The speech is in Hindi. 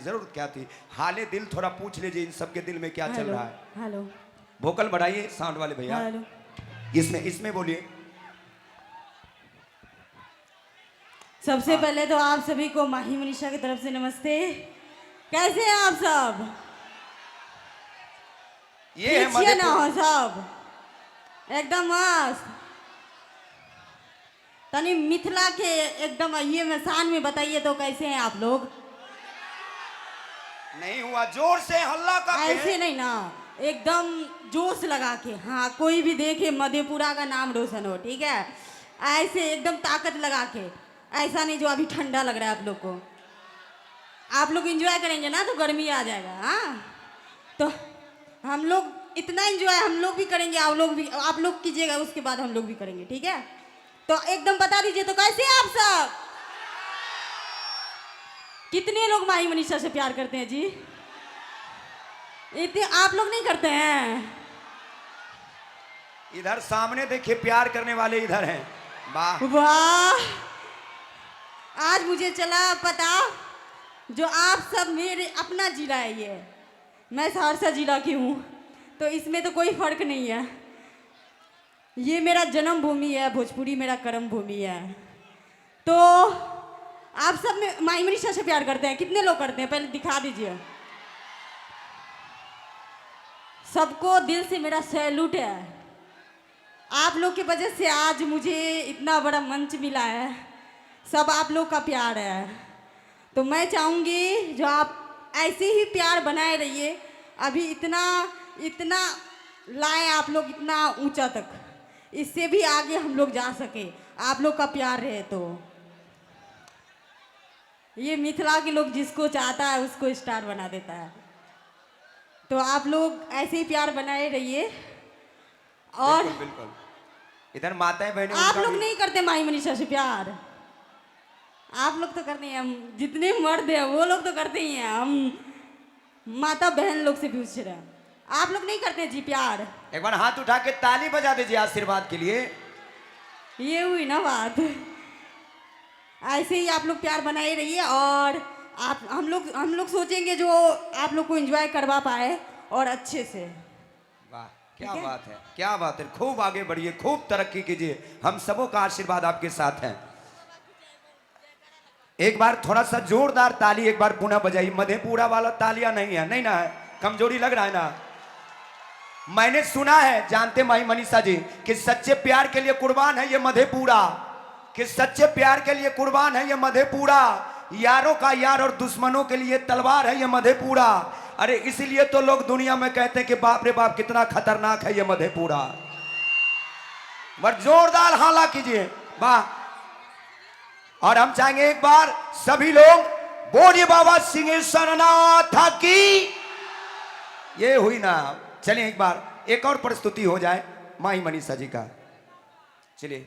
जरूरत क्या थी? हाले दिल थोड़ा पूछ लीजिए इन सबके दिल में क्या चल रहा है। हेलो वोकल बढ़ाइए साउंड वाले भैया। हेलो। इसमें बोलिए। सबसे पहले तो आप सभी को माही मनीषा की तरफ से नमस्ते। कैसे हैं आप सब? ये है पीछे ना मधेपुरा। हो सब एकदम मस्त। तनी मिथिला के एकदम ये में शान में बताइए तो कैसे हैं आप लोग? नहीं हुआ, जोर से हल्ला का ऐसे नहीं ना, एकदम जोश लगा के। हाँ, कोई भी देखे मधेपुरा का नाम रोशन हो, ठीक है? ऐसे एकदम ताकत लगा के। ऐसा नहीं जो अभी ठंडा लग रहा है आप लोग को। आप लोग एंजॉय करेंगे ना तो गर्मी आ जाएगा। हाँ, तो हम लोग इतना एंजॉय हम लोग भी करेंगे, आप लोग कीजिएगा, उसके बाद हम लोग भी करेंगे, ठीक है? तो एकदम बता दीजिए तो कैसे हैं आप सब? कितने लोग माही मनीषा से प्यार करते हैं जी? इतने आप लोग नहीं करते हैं? इधर सामने देखिए प्यार करने वाले इधर हैं। वाह वाह, आज मुझे चला पता जो आप सब मेरे अपना जिला है। ये मैं सहरसा जिला की हूँ, तो इसमें तो कोई फर्क नहीं है। ये मेरा जन्म भूमि है, भोजपुरी मेरा कर्म भूमि है। तो आप सब में माही मनीषा से प्यार करते हैं? कितने लोग करते हैं पहले दिखा दीजिए। सबको दिल से मेरा सैल्यूट है। आप लोग की वजह से आज मुझे इतना बड़ा मंच मिला है। सब आप लोग का प्यार है। तो मैं चाहूँगी जो आप ऐसे ही प्यार बनाए रहिए। अभी इतना लाए आप लोग इतना ऊंचा तक, इससे भी आगे हम लोग जा सके, आप लोग का प्यार रहे तो। ये मिथिला के लोग जिसको चाहता है उसको स्टार बना देता है। तो आप लोग ऐसे ही प्यार बनाए रहिए। और बिल्कुल, बिल्कुल। इधर माताएं बहनें आप उनका लोग भी। नहीं करते माही मनीषा से प्यार? आप लोग तो करते हैं। हम जितने मर्द हैं वो लोग तो करते ही हैं। हम माता बहन लोग से पूछ रहे हैं, आप लोग नहीं करते जी प्यार? एक बार हाथ उठा के ताली बजा दीजिए आशीर्वाद के लिए। ये हुई ना बात। ऐसे ही आप लोग प्यार बनाए रहिए। और आप हम लोग सोचेंगे जो आप लोग को एंजॉय करवा पाए और अच्छे से। वाह, क्या बात है, क्या बात है। खूब आगे बढ़िए, खूब तरक्की कीजिए। हम सबों का आशीर्वाद आपके साथ है। एक बार थोड़ा सा जोरदार ताली एक बार पुनः बजाइए। मधेपुरा वाला तालियां नहीं है, नहीं ना है, कमजोरी लग रहा है ना। मैंने सुना है, जानते माही मनीषा जी, कि सच्चे प्यार के लिए कुर्बान है ये मधेपुरा, कि सच्चे प्यार के लिए कुर्बान है ये मधेपुरा। यारों का यार और दुश्मनों के लिए तलवार है ये मधेपुरा। अरे इसीलिए तो लोग दुनिया में कहते हैं कि बाप रे बाप कितना खतरनाक है ये मधेपुरा। बस जोरदार हाला कीजिए, वाह। और हम चाहेंगे एक बार सभी लोग बोलिए बाबा सिंहेश्वरनाथ की। ये हुई ना। चलिए एक बार एक और प्रस्तुति हो जाए माही मनीषा जी का। चलिए।